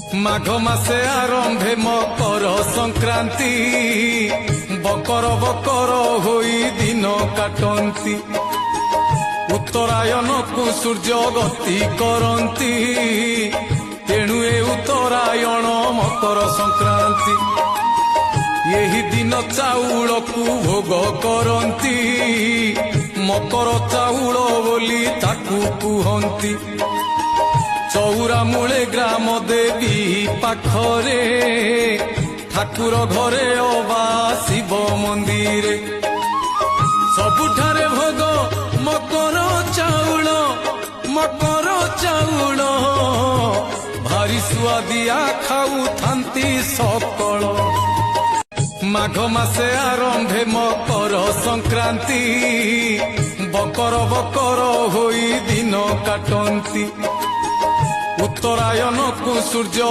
माघ मासे आरंभे मकर संक्रांति बकर बकर होई दिन काटंती उत्तरायण को सूर्य गति करंती तेणु ए उत्तरायण मकर संक्रांति यही दिन चाउल को भोग करंती मकर चाउल बोली ताकू कुहंती चौरा मूले ग्राम देवी पाखरे ठाकुर घरे अबा शिव मंदिर सबुठारे भोग मकर चाउल भारी सुआदिया खाऊ थांती सकल माघ मासे आरंभे मकर संक्रांति बकर बकर होई दिन काटंती उत्तरायण को सूर्य